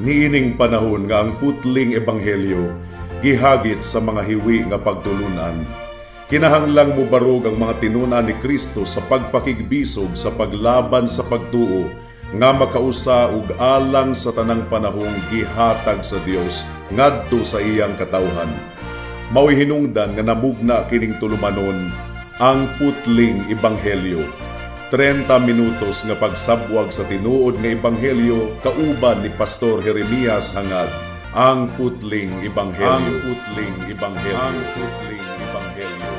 Niining panahon nga ang putling ebanghelyo gihagit sa mga hiwi nga pagtulunan. Kinahanglang mo barog ang mga tinunan ni Kristo sa pagpakigbisog sa paglaban sa pagtuo nga makausa ug alang sa tanang panahong gihatag sa Dios ngadto sa iyang katawhan. Mao'y hinungdan nga namugna kining tulumanon ang putling ebanghelyo. 30 minutos nga pagsabwag sa tinuod nga ebanghelyo kauban ni Pastor Jeremias hangad ang putling ebanghelyo. Ang putling ebanghelyo. Ang putling ebanghelyo.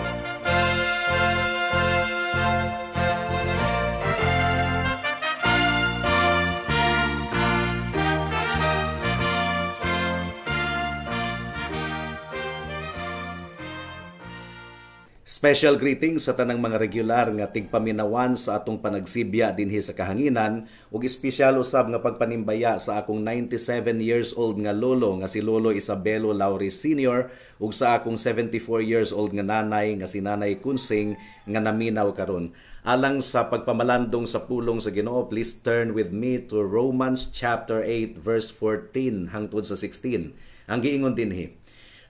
Special greetings sa tanang mga regular nga tigpaminawan sa atong panagsibya dinhi sa kahanginan ug espesyal usab nga pagpanimbaya sa akong 97 years old nga lolo nga si Lolo Isabelo Lauri Sr. ug sa akong 74 years old nga nanay nga si Nanay Kunsing nga naminaw karon. Alang sa pagpamalandong sa pulong sa Ginoo, please turn with me to Romans chapter 8 verse 14 hangtod sa 16. Ang giingon dinhi: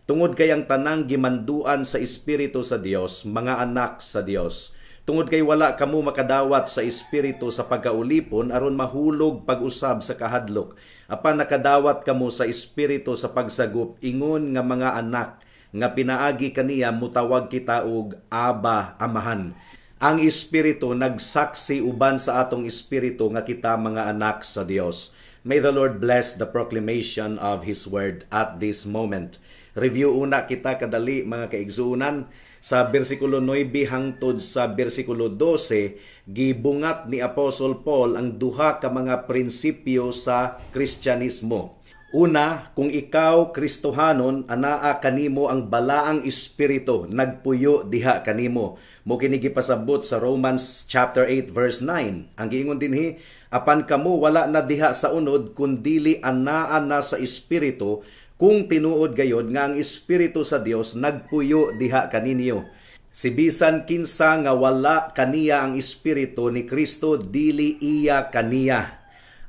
tungod kay ang tanang gimanduan sa Espiritu sa Dios, mga anak sa Dios. Tungod kay wala kamo makadawat sa Espiritu sa pagkaulipon aron mahulog pag-usab sa kahadlok. Apan nakadawat kamo sa Espiritu sa pagsagup, ingon nga mga anak nga pinaagi kaniya mutawag kita og Aba, Amahan. Ang Espiritu nagsaksi uban sa atong espiritu nga kita mga anak sa Dios. May the Lord bless the proclamation of His word at this moment. Review una kita kadali mga kaigsuunan sa bersikulo 9 hangtod sa bersikulo 12 gibungat ni Apostle Paul ang duha ka mga prinsipyo sa Kristyanismo. Una, kung ikaw Kristohanon, anaa kanimo ang balaang espiritu nagpuyo diha kanimo. Mo kini gipasabot sa Romans chapter 8 verse 9. Ang giingon dinhi, apan kamo wala na diha sa unod kundili anaa na sa espiritu, kung tinuod gayod nga ang Espiritu sa Dios nagpuyo diha kaninyo. Si bisan kinsa nga wala kaniya ang Espiritu ni Kristo, dili iya kaniya.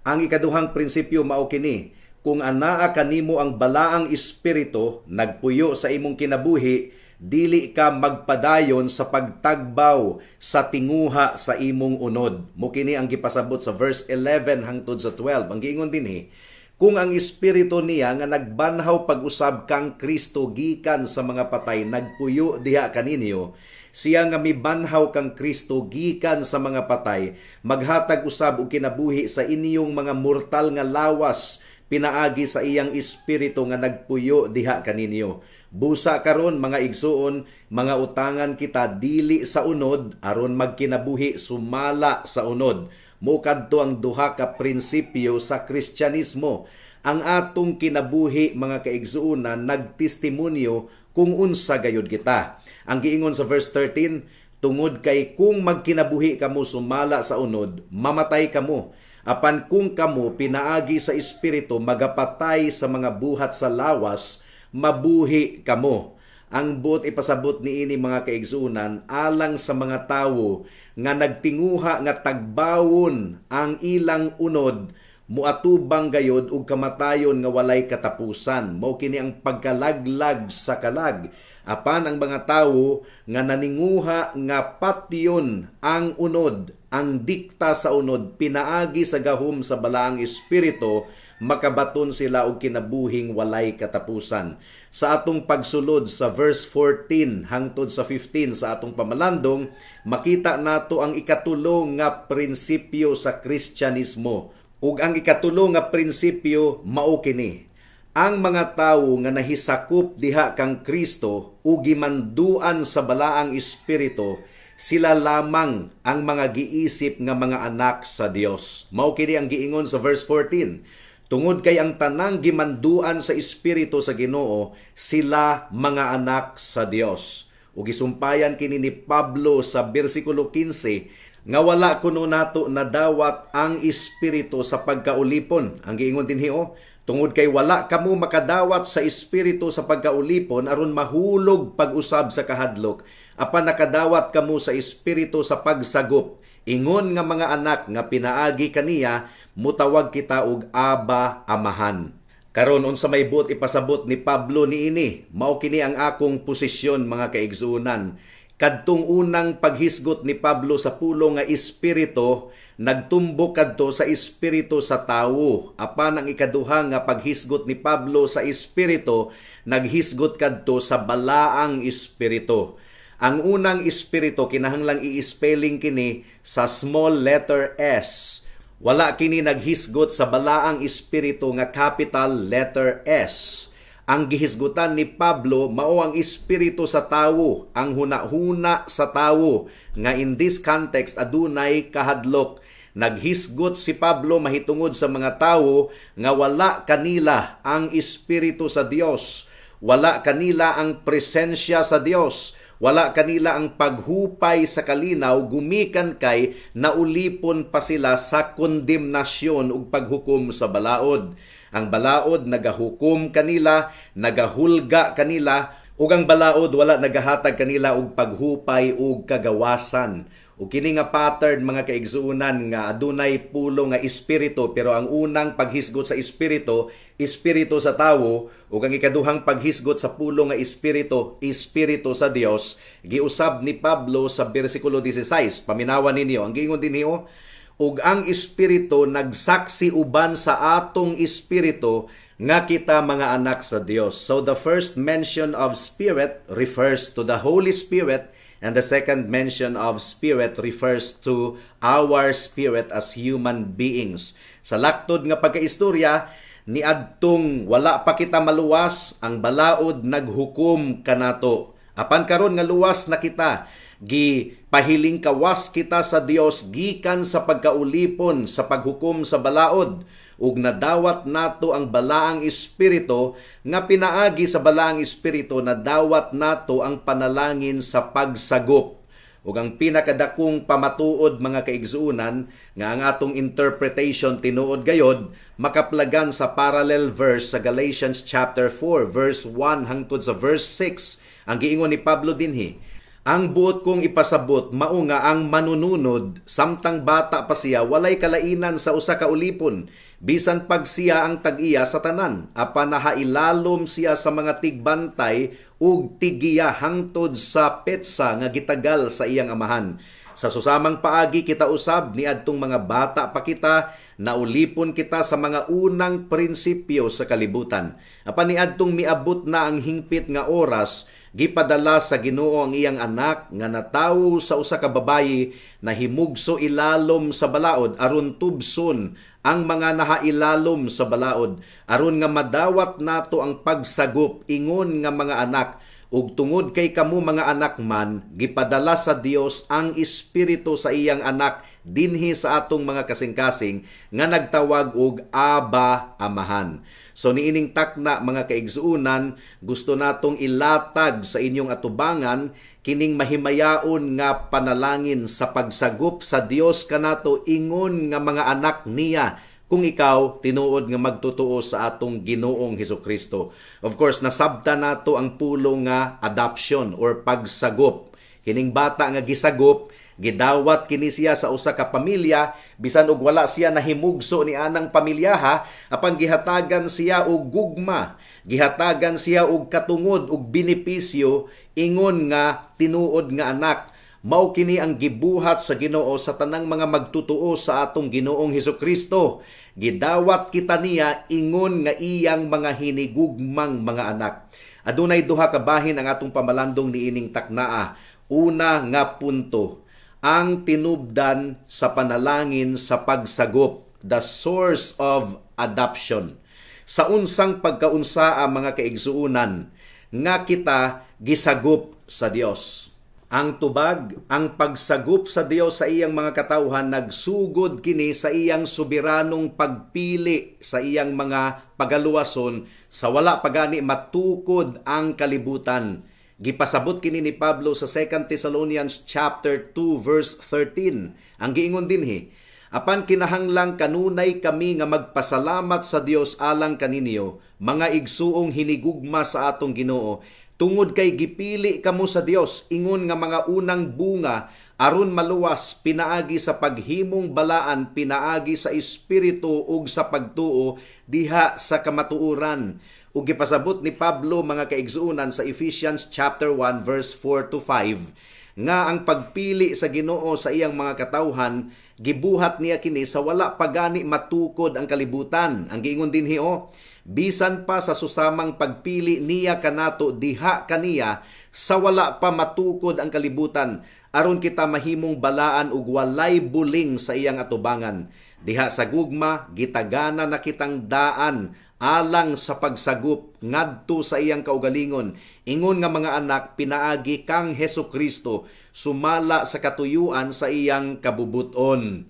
Ang ikaduhang prinsipyo mao kini, kung anaa kanimo ang balaang Espiritu nagpuyo sa imong kinabuhi, dili ka magpadayon sa pagtagbaw sa tinguha sa imong unod. Mo kini ang gipasabot sa verse 11 hangtod sa 12. Ang giingon dinhi, kung ang Espiritu niya nga nagbanhaw pag-usab kang Kristo gikan sa mga patay nagpuyo diha kaninyo, siya nga mibanhaw kang Kristo gikan sa mga patay maghatag usab og kinabuhi sa inyong mga mortal nga lawas pinaagi sa iyang Espiritu nga nagpuyo diha kaninyo. Busa karon mga igsuon, mga utangan kita dili sa unod aron magkinabuhi sumala sa unod. Mukadto ang duha ka prinsipyo sa Kristyanismo. Ang atong kinabuhi mga kaigsuunan nagtestimonyo kung unsa gayud kita. Ang giingon sa verse 13, tungod kay kung magkinabuhi kamo sumala sa unod, mamatay kamo. Apan kung kamo pinaagi sa espiritu magapatay sa mga buhat sa lawas, mabuhi kamo. Ang buot ipasabot niini mga kaigsuunan alang sa mga tawo nga nagtinguha nga tagbawon ang ilang unod, muatubang gayod ug kamatayon nga walay katapusan. Mao kini ang pagkalaglag sa kalag. Apan ang mga tawo nga naninguha nga patyon ang unod, ang dikta sa unod, pinaagi sa gahom sa balaang espiritu, makabaton sila og kinabuhing walay katapusan. Sa atong pagsulod sa verse 14 hangtod sa 15 sa atong pamalandong, makita nato ang ikatulo nga prinsipyo sa Kristyanismo. Ug ang ikatulo nga prinsipyo mao kini: ang mga tawo nga nahisakop diha kang Kristo ug gimanduan sa balaang espiritu, sila lamang ang mga giisip nga mga anak sa Dios. Mao kini ang giingon sa verse 14. Tungod kay ang tanang gimanduan sa Espiritu sa Ginoo, sila mga anak sa Dios. Ug gisumpayan kini ni Pablo sa bersikulo 15 nga wala kuno nato nadawat ang Espiritu sa pagkaulipon. Ang giingon dinhi tungod kay wala kamo makadawat sa Espiritu sa pagkaulipon aron mahulog pag-usab sa kahadlok, apan nakadawat kamo sa Espiritu sa pagsagop, Ingon nga mga anak nga pinaagi kaniya, mutawag kita og Aba, Amahan. Karon unsa may buot ipasabot ni Pablo niini, mao kini ang akong posisyon mga kaigsuonan. Kadtong unang paghisgot ni Pablo sa pulo nga espiritu, nagtumbok kadto sa espiritu sa tawo. Apan ang ikaduha nga paghisgot ni Pablo sa espiritu, naghisgot kadto sa balaang espiritu. Ang unang espiritu kinahanglang i-spelling kini sa small letter S. Wala kini naghisgot sa balaang espiritu nga capital letter S. Ang gihisgutan ni Pablo mao ang espiritu sa tawo, ang hunahuna sa tawo, nga in this context adunay kahadlok. Naghisgot si Pablo mahitungod sa mga tawo nga wala kanila ang espiritu sa Dios, wala kanila ang presensya sa Dios, wala kanila ang paghupay sa kalinaw, gumikan kay naulipon pa sila sa kondemnasyon ug paghukom sa balaod. Ang balaod nagahukom kanila, nagahulga kanila, ug ang balaod wala nagahatag kanila og paghupay ug kagawasan. Ug kini nga pattern mga kaigsuonan nga adunay pulo nga espiritu, pero ang unang paghisgot sa espiritu, espiritu sa tawo, ug ang ikaduhang paghisgot sa pulo nga espiritu, espiritu sa Dios. Giusab ni Pablo sa bersikulo 16, paminawan ninyo, ang giingon dinhi, ug ang espiritu nagsaksi uban sa atong espiritu nga kita mga anak sa Dios. So the first mention of spirit refers to the Holy Spirit, and the second mention of spirit refers to our spirit as human beings. Sa laktod nga pagkaistorya, niadtong wala pa kita maluwas, ang balaod naghukom kanato. Apan karon nga luwas na kita, gipahiling kawas kita sa Dios gikan sa pagkaulipon sa paghukom sa balaod, ug nadawat nato ang balaang espiritu nga pinaagi sa balaang espiritu nadawat nato ang panalangin sa pagsagop. Ug ang pinakadakong pamatuod mga kaigsuonan nga ang atong interpretation tinuod gayod makaplagan sa parallel verse sa Galatians chapter 4 verse 1 hangtod sa verse 6. Ang giingon ni Pablo dinhi, ang buot kong ipasabot mao nga ang manununod samtang bata pa siya walay kalainan sa usa ka ulipon, bisan pag siya ang tag-iya sa tanan, apan nahailalom siya sa mga tigbantay ug tigiya hangtod sa petsa nga gitagal sa iyang amahan. Sa susamang paagi kita usab ni adtong mga bata pa kita, naulipon kita sa mga unang prinsipyo sa kalibutan. Apan ni adtong miabot na ang hingpit nga oras, gipadala sa Ginoo ang iyang anak nga natawo sa usa ka babayi na himugso ilalom sa balaod aron tubson ang mga nahailalom sa balaod, aron nga madawat nato ang pagsagop ingon nga mga anak. Ug tungod kay kamo mga anak man, gipadala sa Dios ang espiritu sa iyang anak dinhi sa atong mga kasing-kasing nga nagtawag og Aba, Amahan. So niining takna mga kaigsuonan, gusto natong ilatag sa inyong atubangan kining mahimayaon nga panalangin sa pagsagop sa Dios kanato ingon nga mga anak niya, kung ikaw tinuod nga magtutuo sa atong Ginoong Hesukristo. Of course, nasabta nato ang pulo nga adoption or pagsagop. Kining bata nga gisagop, gidawat kini siya sa usa ka pamilya, bisan og wala siya nahimugso ni anang pamilyaha, apan gihatagan siya og gugma, gihatagan siya og katungod og benepisyo ingon nga tinuod nga anak. Mao kini ang gibuhat sa Ginoo sa tanang mga magtutuo sa atong Ginoong Hesukristo. Gidawat kita niya ingon nga iyang mga hinigugmang mga anak. Adunay duha ka bahin ang atong pamalandong niining taknaa. Una nga punto, ang tinubdan sa panalangin sa pagsagop, the source of adoption. Sa unsang pagkaunsa ang mga kaigsuunan nga kita gisagop sa Dios. Ang tubag, ang pagsagop sa Dios sa iyang mga katawhan, nagsugod kini sa iyang soberanong pagpili sa iyang mga pagaluwason sa wala pagani matukod ang kalibutan. Gipasabot kini ni Pablo sa 2 Thessalonians chapter 2 verse 13. Ang giingon dinhi, apan kinahanglang kanunay kami nga magpasalamat sa Dios alang kaninyo, mga igsuong hinigugma sa atong Ginoo, tungod kay gipili kamo sa Dios ingon nga mga unang bunga aron maluwas pinaagi sa paghimong balaan, pinaagi sa espiritu ug sa pagtuo diha sa kamatuoran. Ug gipasabot ni Pablo mga kaigsuonan sa Ephesians chapter 1 verse 4 to 5 nga ang pagpili sa Ginoo sa iyang mga katawhan gibuhat niya kini sa wala pagani matukod ang kalibutan. Ang giingon dinhi bisan pa sa susamang pagpili niya kanato diha kaniya sa wala pa matukod ang kalibutan aron kita mahimong balaan ug walay buling sa iyang atubangan. Diha sa gugma gitagana na kitang daan alang sa pagsagup ngadto sa iyang kaugalingon. Ingon nga mga anak, pinaagi kang Hesukristo sumala sa katuyuan sa iyang kabubuton.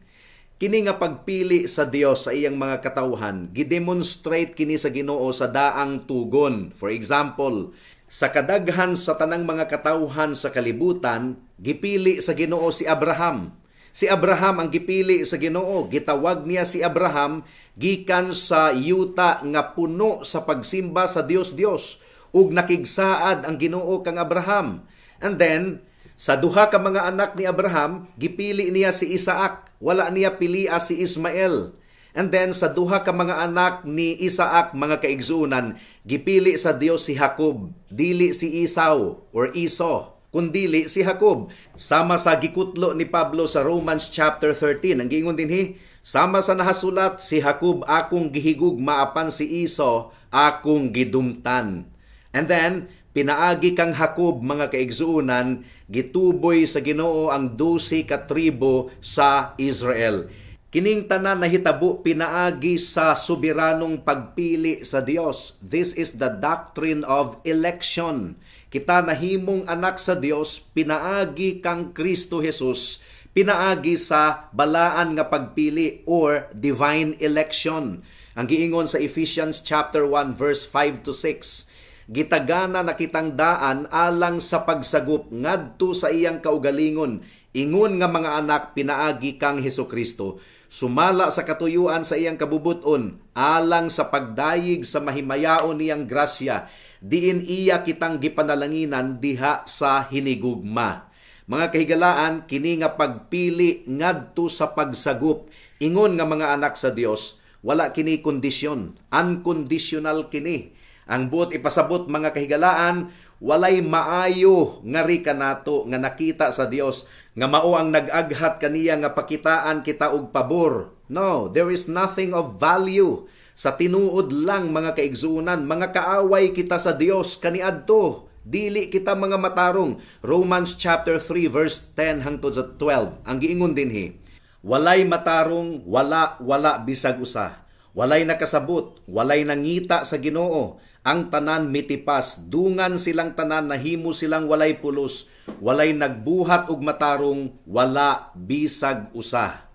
Kini nga pagpili sa Dios sa iyang mga katawhan, gidemonstrate kini sa Ginoo sa daang tugon. For example, sa kadaghan sa tanang mga katawhan sa kalibutan, gipili sa Ginoo si Abraham. Si Abraham ang gipili sa Ginoo. Gitawag niya si Abraham gikan sa yuta nga puno sa pagsimba sa Dios-Dios ug nakigsaad ang Ginoo kang Abraham. And then sa duha ka mga anak ni Abraham, gipili niya si Isaac. Wala niya pilia si Ismael. And then sa duha ka mga anak ni Isaac, mga kaigsuunan, gipili sa Dios si Jacob, dili si Esau or Iso, kundili si Jacob. Sama sa gikutlo ni Pablo sa Romans chapter 13. Ang giingon dinhi, sama sa nahasulat, si Jacob akong gihigugma apan si Iso akong gidumtan. And then pinaagi kang Jacob, mga kaigsuunan, gituboy sa Ginoo ang 12 ka tribo sa Israel. Kining tanan nahitabo pinaagi sa soberanong pagpili sa Dios. This is the doctrine of election. Kita nahimong anak sa Dios, pinaagi kang Kristo Jesus, pinaagi sa balaan nga pagpili or divine election. Ang giingon sa Ephesians chapter 1 verse 5 to 6, gitagana na kitang daan alang sa pagsagup ngadto sa iyang kaugalingon. Ingon nga mga anak, pinaagi kang Hesukristo sumala sa katuyuan sa iyang kabubuton alang sa pagdayig sa mahimayaon niyang grasya, diin iya kitang gipanalanginan diha sa hinigugma. Mga kahigalaan, kini nga pagpili ngadto sa pagsagup, ingon nga mga anak sa Dios, wala kini kondisyon, unconditional kini. Ang buot ipasabot mga kahigalaan, walay maayo nga rika nato nga nakita sa Dios nga mao ang nag-aghat kaniya nga pakitaan kita og pabor. No, there is nothing of value. Sa tinuod lang mga kaigsuunan, mga kaaway kita sa Dios kaniadto. Dili kita mga matarong. Romans chapter 3 verse 10 hangtod sa 12. Ang giingon dinhi, walay matarong, wala bisag usa. Walay nakasabot, walay nangita sa Ginoo. Ang tanan mitipas, dungan silang tanan, nahimo silang walay pulos, walay nagbuhat og matarong, wala bisag usa.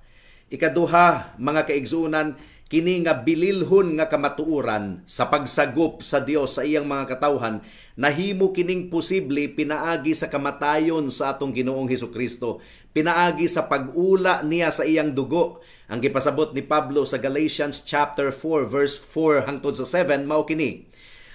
Ikaduha, mga kaigsuunan, kini nga bililhon nga kamatuoran sa pagsagup sa Dios sa iyang mga katawhan, nahimo kining posible pinaagi sa kamatayon sa atong Ginoong Hesukristo, pinaagi sa pag-ula niya sa iyang dugo. Ang gipasabot ni Pablo sa Galatians chapter 4 verse 4 hangtod sa 7 mao kini,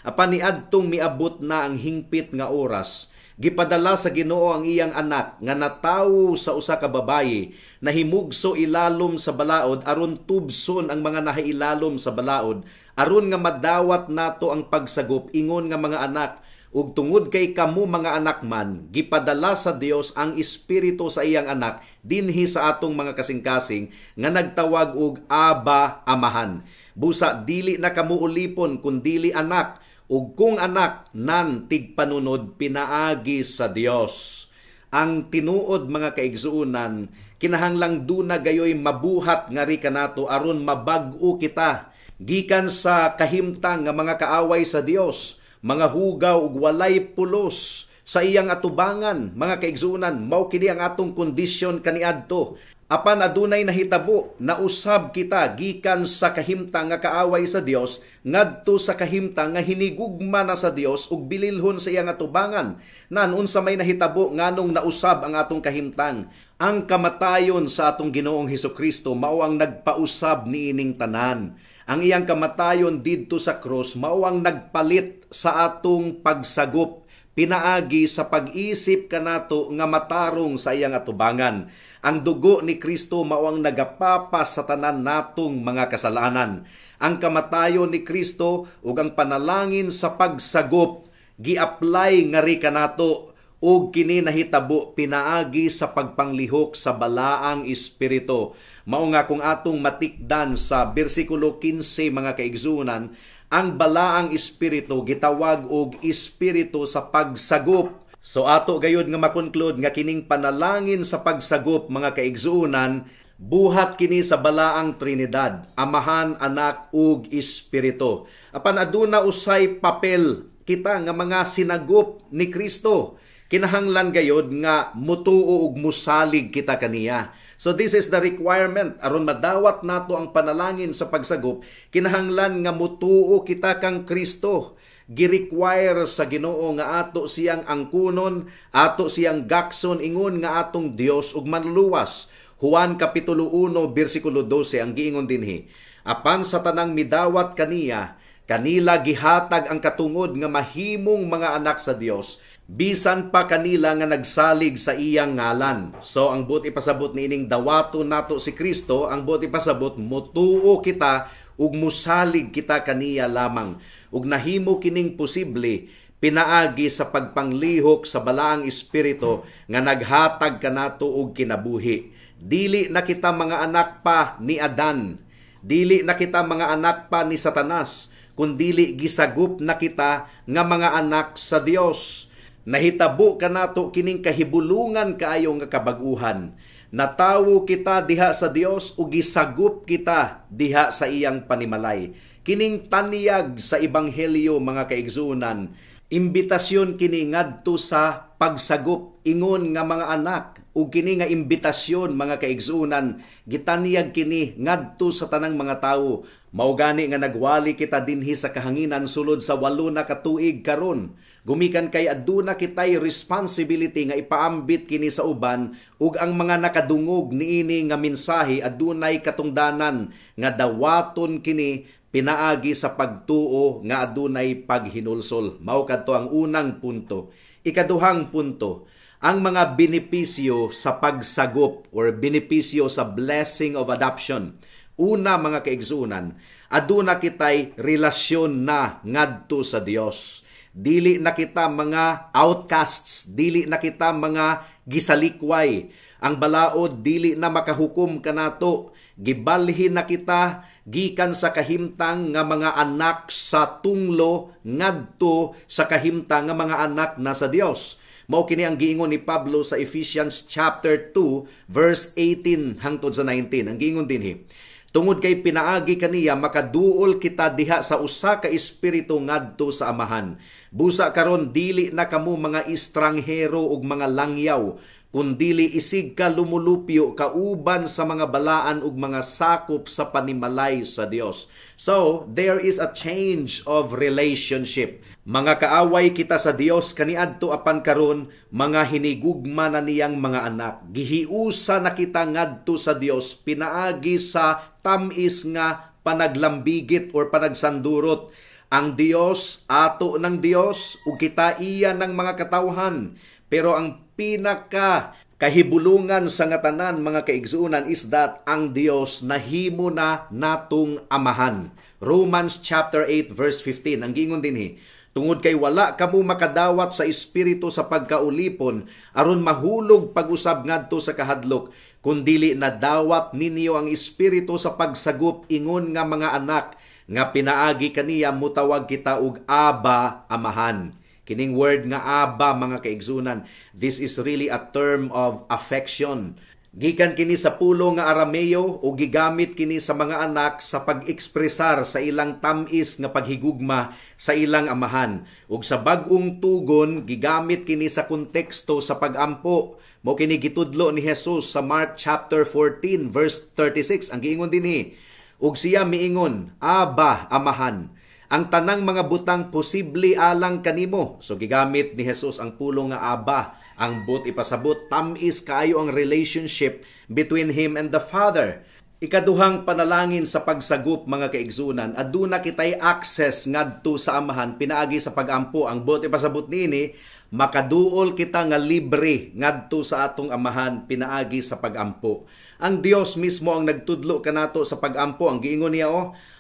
apan niadtong miabot na ang hingpit nga oras, gipadala sa Ginoo ang iyang anak nga natawo sa usa ka babayi, nahimugso ilalom sa balaod aron tubson ang mga nahailalom sa balaod, aron nga madawat nato ang pagsagup. Ingon nga mga anak, ug tungod kay kamo mga anak man, gipadala sa Dios ang Espiritu sa iyang anak dinhi sa atong mga kasing-kasing nga nagtawag og Aba, Amahan. Busa dili na kamo ulipon kundili anak, ug kung anak nan tigpanunod pinaagi sa Dios. Ang tinuod mga kaigsuunan, kinahanglang duna gayoy mabuhat nga ri kanato aron mabag-o kita gikan sa kahimtang nga mga kaaway sa Dios, mga hugaw ug walay pulos sa iyang atubangan. Mga kaigsuunan, mao kini ang atong kondisyon kaniadto. Apan adunay nahitabo na usab kita gikan sa kahimtang nga kaaway sa Dios ngadto sa kahimtang nga hinigugma na sa Dios ug bililhon sa iyang atubangan. Nan unsa may nahitabo nganong nausab ang atong kahimtang? Ang kamatayon sa atong Ginoong Hesukristo mao ang nagpausab niining tanan. Ang iyang kamatayon didto sa krus mao ang nagpalit sa atong pagsagup, pinaagi sa pag-isip kanato nga matarong sa iyang atubangan. Ang dugo ni Kristo mao ang nagapapas sa tanan natong mga kasalanan. Ang kamatayon ni Kristo ug ang panalangin sa pagsagop gi-apply ngari kanato ug kini nahitabo pinaagi sa pagpanglihok sa balaang espiritu. Mao nga kung atong matikdan sa bersikulo 15 mga kaigsunan, ang balaang espiritu gitawag og espiritu sa pagsagop. So ato gayud nga makonclude nga kining panalangin sa pagsagop mga kaigsunan, buhat kini sa balaang Trinidad, Amahan, Anak ug Espiritu. Apan aduna usay papel kita nga mga sinagop ni Kristo. Kinahanglan gayud nga mutuo ug musalig kita kaniya. So this is the requirement aron madawat nato ang panalangin sa pagsagop. Kinahanglan nga mutuo kita kang Kristo. Gi-require sa Ginoo nga ato siyang angkunon, ato siyang gakson ingon nga atong Dios ug manluwas. Juan kapitulo 1 bersikulo 12 ang giingon dinhi. Apan sa tanang midawat kaniya, kanila gihatag ang katungod nga mahimong mga anak sa Dios, bisan pa kanila nga nagsalig sa iyang ngalan. So ang buot ipasabot niining dawato nato si Kristo, ang buot ipasabot mutuo kita ug musalig kita kaniya lamang. Ug nahimo kining posible pinaagi sa pagpanglihok sa balaang espiritu nga naghatag kanato og kinabuhi. Dili na kita mga anak pa ni Adan, dili na kita mga anak pa ni Satanas, kundili gisagup na kita nga mga anak sa Dios. Nahitabo kanato kining kahibulungan kaayo nga kabag-uhan. Natawo kita diha sa Dios ug gisagup kita diha sa iyang panimalay. Kining taniyag sa ebanghelyo mga kaigsunan, imbitasyon kini ngadto sa pagsagop ingon nga mga anak, ug kini nga imbitasyon mga kaigsunan gitaniyag kini ngadto sa tanang mga tawo. Mao gani nga nagwali kita dinhi sa kahanginan sulod sa 8 na ka tuig karon. Gumikan kay aduna kitay responsibility nga ipaambit kini sa uban ug ang mga nakadungog niini nga mensahe adunay katungdanan nga dawaton kini pinaagi sa pagtuo nga adunay paghinulsol. Mao kadto ang unang punto. Ikaduhang punto, ang mga benepisyo sa pagsagop or benepisyo sa blessing of adoption. Una mga kaigsunan, aduna kitay relasyon na ngadto sa Dios. Dili na kita mga outcasts, dili na kita mga gisalikway. Ang balaod dili na makahukom kanato. Gibalhin na kita gikan sa kahimtang nga mga anak sa tunglo ngadto sa kahimtang nga mga anak na sa Dios. Mao kini ang giingon ni Pablo sa Ephesians chapter 2 verse 18 hangtod sa 19. Ang giingon dinhi, tungod kay pinaagi kaniya makaduol kita diha sa usa ka espiritu ngadto sa Amahan. Busa karon dili na kamo mga estranghero ug mga langyaw, kundili isig ka lumulupyo kauban sa mga balaan ug mga sakop sa panimalay sa Dios. So, there is a change of relationship. Mga kaaway kita sa Dios kaniadto apan karon mga hinigugma na niyang mga anak. Gihiusa na kita ngadto sa Dios pinaagi sa tamis nga panaglambigit or panagsandurot. Ang Dios ato ng Dios ug kita iya ng mga katawhan. Pero ang pinaka kahibulungan sa ngatanan mga kaigsunan is that ang Dios nahimo na natong amahan. Romans chapter 8 verse 15 ang giingon dinhi, tungod kay wala kamo makadawat sa espiritu sa pagkaulipon aron mahulog pag-usab ngadto sa kahadlok, kundili na dawat ninyo ang espiritu sa pagsagop ingon nga mga anak, nga pinaagi kaniya mutawag kita og Aba, Amahan. Kining word nga Aba mga kaigsunan, this is really a term of affection. Gikan kini sa pulo nga Arameo o gigamit kini sa mga anak sa pag-ekspresar sa ilang tamis nga paghigugma sa ilang amahan. Ug sa bag-ong tugon gigamit kini sa konteksto sa pag-ampo. Mao kini gitudlo ni Jesus sa Mark chapter 14 verse 36 ang giingon dinhi. Ug siya miingon, Aba, Amahan, ang tanang mga butang posible alang kanimo. So gigamit ni Jesus ang pulo nga Aba. Ang but ipasabot, tamis kaayo ang relationship between Him and the Father. Ikaduhang panalangin sa pagsagop mga kaigsunan, aduna kitay access ngadto sa Amahan pinaagi sa pagampo. Ang buot ipasabot niini, makaduol kita nga libre ngadto sa atong Amahan pinaagi sa pagampo. Ang Dios mismo ang nagtudlo kanato sa pagampo. Ang giingon niya,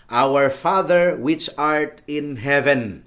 Our Father which art in heaven.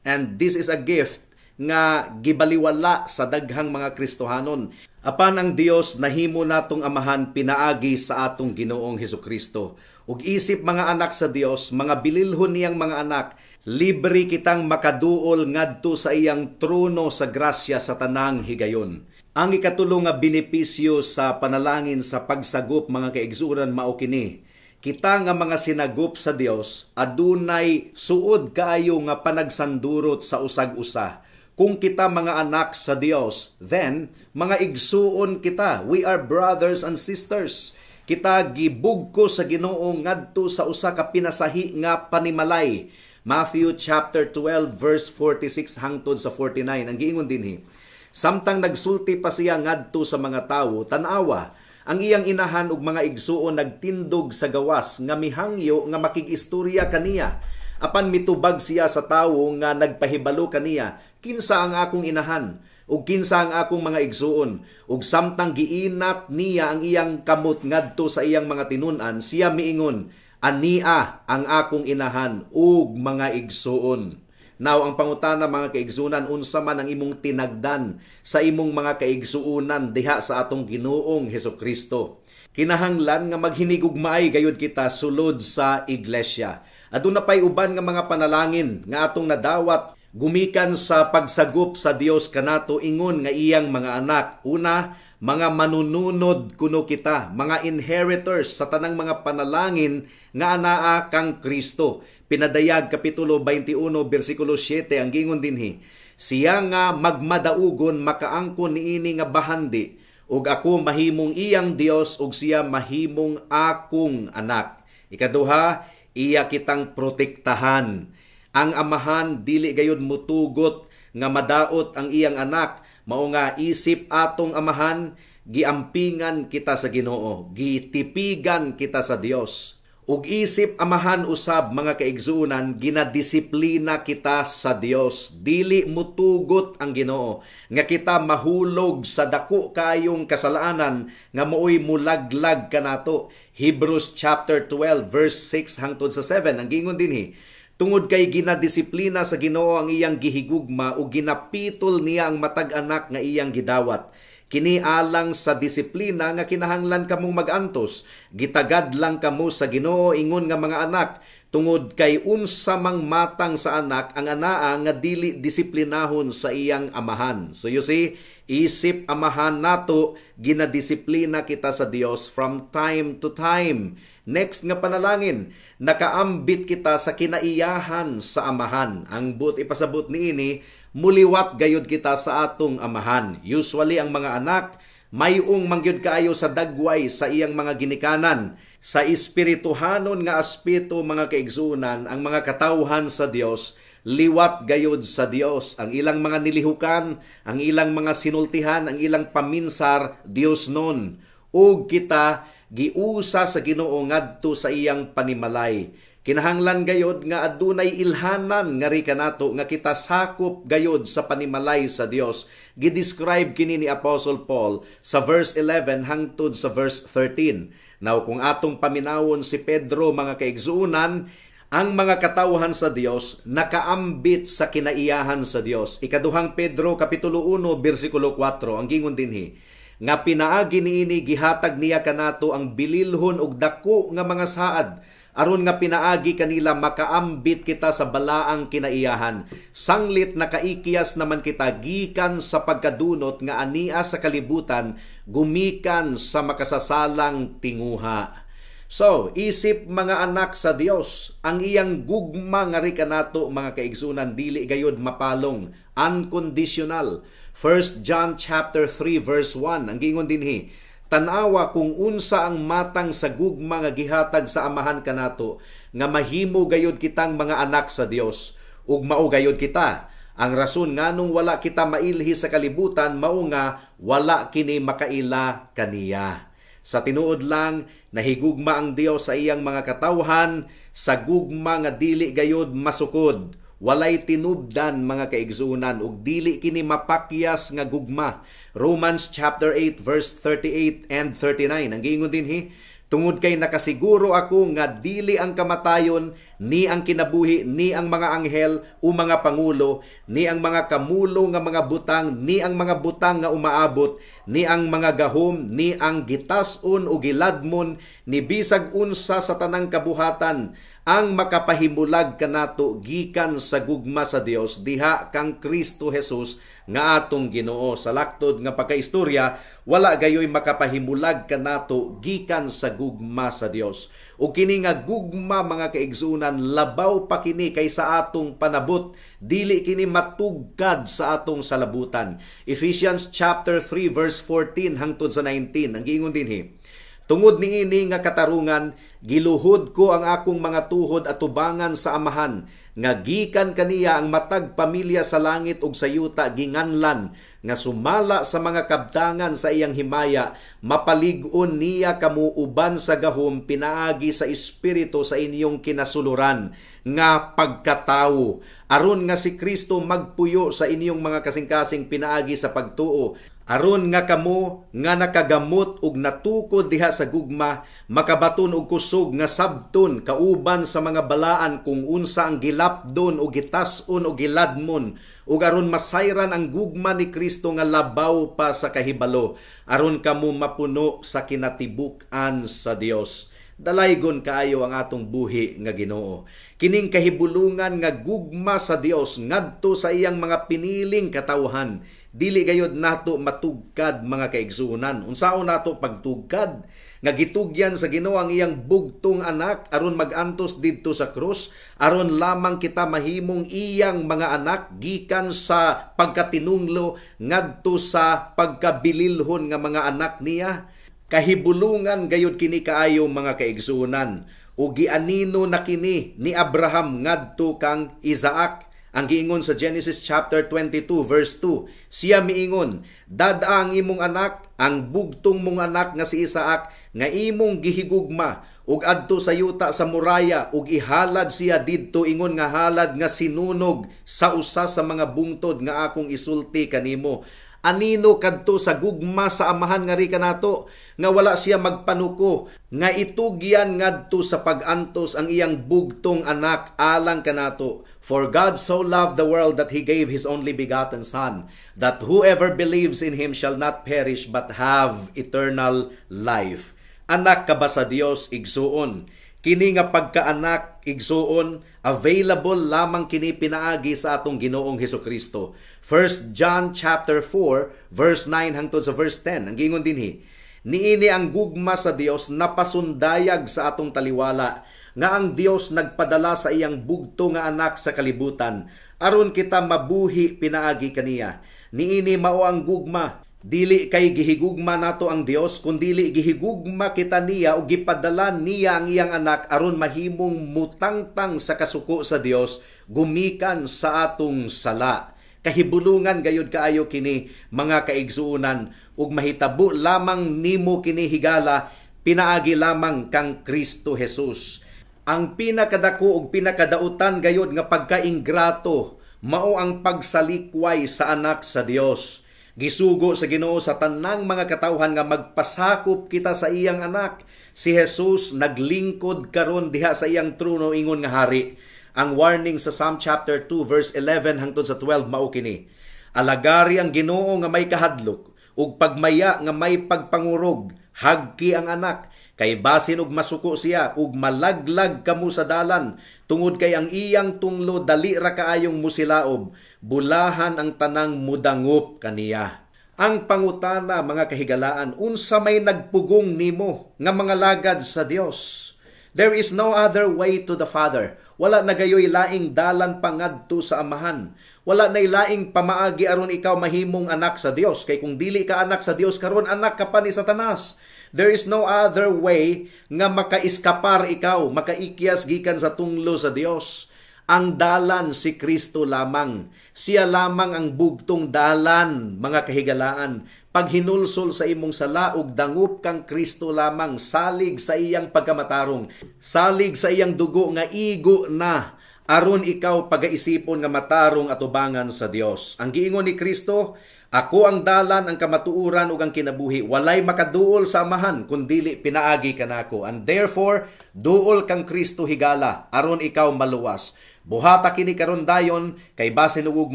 And this is a gift nga gibaliwala sa daghang mga Kristohanon. Apan ang Dios nahimo natong Amahan pinaagi sa atong Ginoong Hesukristo. Ug isip mga anak sa Dios, mga bililhon niyang mga anak, libre kitang makaduol ngadto sa iyang trono sa grasya sa tanang higayon. Ang ikatulo nga benepisyo sa panalangin sa pagsagop mga kaigsunan mao kini. Kita nga mga sinagop sa Dios adunay suod kaayo nga panagsandurot sa usag-usa. Kung kita mga anak sa Dios, then mga igsuon kita. We are brothers and sisters. Kita gibugko sa Ginoo ngadto sa usa ka pinasahi nga panimalay. Matthew chapter 12 verse 46 hangtod sa 49. Ang giingon dinhi, samtang nagsulti pa siya ngadto sa mga tawo, tanawa, ang iyang inahan ug mga igsuon nagtindog sa gawas nga mihangyo nga makig-istorya kaniya. Apan mitubag siya sa tawo nga nagpahibalo kaniya, kinsa ang akong inahan ug kinsa ang akong mga igsuon. Ug samtang giinat niya ang iyang kamot ngadto sa iyang mga tinun-an, siya miingon, ania ang akong inahan ug mga igsuon. Now, ang pangutana mga kaigsunan, unsa man ang imong tinagdan sa imong mga kaigsuunan diha sa atong Ginoong Hesukristo. Kinahanglan nga maghinigugmaay gayud kita sulod sa iglesia. Aduna pay uban nga mga panalangin nga atong nadawat gumikan sa pagsagop sa Dios kanato ingon nga iyang mga anak. Una, mga manununod kuno kita, mga inheritors sa tanang mga panalangin nga anaa kang Kristo. Pinadayag kapitulo 21 bersikulo 7 ang gingon dinhi, siya nga magmadaugon makaangkon niini nga bahandi, ug ako mahimong iyang Dios ug siya mahimong akong anak. Ikaduha, iya kitang protektahan. Ang Amahan dili gayud mutugot nga madaot ang iyang anak, mao nga isip atong Amahan, giampingan kita sa Ginoo, gitipigan kita sa Dios. Ug isip Amahan usab mga kaigsuunan, ginadisiplina kita sa Dios. Dili mutugot ang Ginoo nga kita mahulog sa dako kayong kasalanan nga mooy mulaglag kanato. Hebrews chapter 12 verse 6 hangtod sa 7 ang gingon dinhi, tungod kay ginadisiplina sa Ginoo ang iyang gihigugma ug ginapitol niya ang matag anak nga iyang gidawat. Kini alang sa disiplina nga kinahanglan kamong magantos, gitagad lang kamo sa Ginoo ingon nga mga anak, tungod kay unsa mang matang sa anak ang anaa nga dili disiplinahon sa iyang amahan. So you see, isip Amahan nato, ginadisiplina kita sa Dios from time to time. Next nga panalangin, nakaambit kita sa kinaiyahan sa Amahan. Ang buot ipasabot niini, muliwat gayud kita sa atong Amahan. Usually ang mga anak mayong mangyud kaayo sa dagway sa iyang mga ginikanan. Sa espirituhanon nga aspeto mga kaigsunan, ang mga katawhan sa Dios liwat gayud sa Dios. Ang ilang mga nilihukan, ang ilang mga sinultihan, ang ilang paminsar Dios non. Ug kita giusa sa Ginoo ngadto sa iyang panimalay. Kinahanglan gayod nga adunay ilhanan nga ri kanato nga kita sakop gayod sa panimalay sa Dios. Gidescribe kini ni Apostle Paul sa verse 11 hangtod sa verse 13. Now kung atong paminawon si Pedro mga kaigsuunan, ang mga katawhan sa Dios nakaambit sa kinaiyahan sa Dios. Ikaduhang Pedro kapitulo 1 bersikulo 4 ang gingon dinhi, nga pinaagi niini gihatag niya kanato ang bililhon og dako nga mga saad, aron nga pinaagi kanila makaambit kita sa balaang kinaiyahan. Sanglit nakaikiyas naman kita gikan sa pagkadunot nga ania sa kalibutan, gumikan sa makasasalang tinguha. So, isip mga anak sa Dios, ang iyang gugma nga ri kanato mga kaigsunan dili gayud mapalong, unconditional. 1 John chapter 3 verse 1 ang gingon dinhi, tanawa kung unsa ang matang sa gugma nga gihatag sa Amahan kanato, nga mahimo gayud kitang mga anak sa Dios, ug mao gayud kita. Ang rason nganong wala kita mailhi sa kalibutan mao nga wala kini makaila kaniya. Sa tinuod lang, Nahigugma ang Dios sa iyang mga katawhan sa gugma nga dili gayud masukod. Walay tinubdan mga kaigsunan ug dili kini mapakyas nga gugma. Romans chapter 8 verse 38 and 39. Ang giingon dinhi, tungod kay nakasiguro ako nga dili ang kamatayon, ni ang kinabuhi, ni ang mga anghel o mga pangulo, ni ang mga kamulo nga mga butang, ni ang mga butang nga umaabot, ni ang mga gahom, ni ang gitas-on o giladmon, ni bisag unsa sa tanang kabuhatan, ang makapahimulag kanato gikan sa gugma sa Dios diha kang Kristo Jesus nga atong Ginoo. Sa laktod nga pagkaistorya, wala gayoy makapahimulag kanato gikan sa gugma sa Dios. O kini nga gugma mga kaigsunan, labaw pa kini kaysa atong panabot, dili kini matugkad sa atong salabutan. Ephesians chapter 3 verse 14 hangtod sa 19. Ang giingon dinhi, tungod niini nga katarungan, giluhod ko ang akong mga tuhod at tubangan sa Amahan, nga gikan kaniya ang matag pamilya sa langit ug sa yuta ginganlan, nga sumala sa mga kabtangan sa iyang himaya, mapalig-on niya kamo uban sa gahom pinaagi sa espiritu sa inyong kinasuluran, nga pagkatawo, aron nga si Kristo magpuyo sa inyong mga kasing-kasing pinaagi sa pagtuo, aron nga kamo nga nakagamot ug natukod diha sa gugma, makabaton og kusog nga sabton kauban sa mga balaan kung unsa ang gilapdon o gitas-on o giladmon, ug aron masayran ang gugma ni Kristo nga labaw pa sa kahibalo, aron kamo mapuno sa kinatibuk-an sa Dios. Dalaygon kaayo ang atong buhi nga Ginoo. Kining kahibulungan nga gugma sa Dios ngadto sa iyang mga piniling katawhan, dili gayud nato matugkad mga kaigsunan. Unsaon nato pagtugkad? Nga gitugyan sa Ginoo ang iyang bugtong anak aron magantos didto sa krus, aron lamang kita mahimong iyang mga anak gikan sa pagkatinunglo ngadto sa pagkabililhon nga mga anak niya. Kahibulungan gayud kini kaayo mga kaigsunan, ug gianino na kini ni Abraham ngadto kang Isaac. Ang giingon sa Genesis chapter 22 verse 2, siya miingon, dada ang imong anak, ang bugtong mong anak nga si Isaac, nga imong gihigugma, ug adto sa yuta sa muraya, ug ihalad siya didto, ingon nga halad nga sinunog sa usa sa mga bungtod nga akong isulti kanimo. Anino kadto sa gugma sa Amahan nga rika nato, nga wala siya magpanuko, nga itugyan ngadto sa pagantos ang iyang bugtong anak alang kanato. For God so loved the world that He gave His only begotten Son, that whoever believes in Him shall not perish but have eternal life. Anak ka ba sa Dios, igsuon? Kini nga pagkaanak, igsuon, available lamang kini pinaagi sa atong Ginoong Hesukristo. 1 John chapter 4 verse 9 hangtod sa verse 10. Ang giingon dinhi, niini ang gugma sa Dios napasundayag sa atong taliwala, nga ang Dios nagpadala sa iyang bugto nga anak sa kalibutan, aron kita mabuhi pinaagi kaniya. Niini mao ang gugma. Dili kay gihigugma nato ang Dios, kundili gihigugma kita niya o gipadala niya ang iyang anak aron mahimong mutangtang sa kasuko sa Dios gumikan sa atong sala. Kahibulungan gayud kaayo kini mga kaigsuunan, ug mahitabo lamang nimo kini higala pinaagi lamang kang Kristo Jesus. Ang pinakadako ug pinakadautan gayud nga pagkaingrato mao ang pagsalikway sa anak sa Dios. Gisugo sa Ginoo sa tanang mga katawhan nga magpasakop kita sa iyang anak. Si Jesus naglingkod karon diha sa iyang trono ingon nga hari. Ang warning sa Psalm chapter 2 verse 11 hangtod sa 12 mao kini. Alagari ang Ginoo nga may kahadlok, ug pagmaya nga may pagpangurog, hagki ang anak. Kay basin og masuko siya, ug malaglag kamo sa dalan, tungod kay ang iyang tunglo dali ra kaayong musilaob, bulahan ang tanang mudangop kaniya. Ang pangutana mga kahigalaan, unsa may nagpugong nimo nga mga lagad sa Dios? There is no other way to the Father. Wala na gayoy laing dalan pangadto sa Amahan. Wala na laing pamaagi aron ikaw mahimong anak sa Dios. Kay kung dili ka anak sa Dios karon anak ka pa ni Satanas. There is no other way nga makaiskapar ikaw, makaikyas gikan sa tunglo sa Dios. Ang dalan si Kristo lamang. Siya lamang ang bugtong dalan, mga kahigalaan, paghinulsol sa imong sala ug dangup kang Kristo lamang, salig sa iyang pagkamatarong, salig sa iyang dugo nga igo na, aron ikaw pagaisipon nga matarong atubangan sa Dios. Ang giingon ni Kristo, ako ang dalan, ang kamatuuran ug ang kinabuhi, walay makaduol sa Amahan kundili pinaagi kanako. And therefore, duol kang Kristo higala aron ikaw maluwas. Buhata kini karon dayon kay basin ug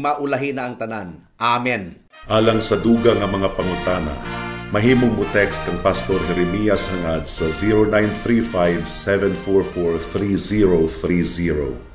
maulahi na ang tanan. Amen. Alang sa dugang nga mga pangutana, mahimong mo text kang Pastor Jeremias hangad sa 0935-744-3030.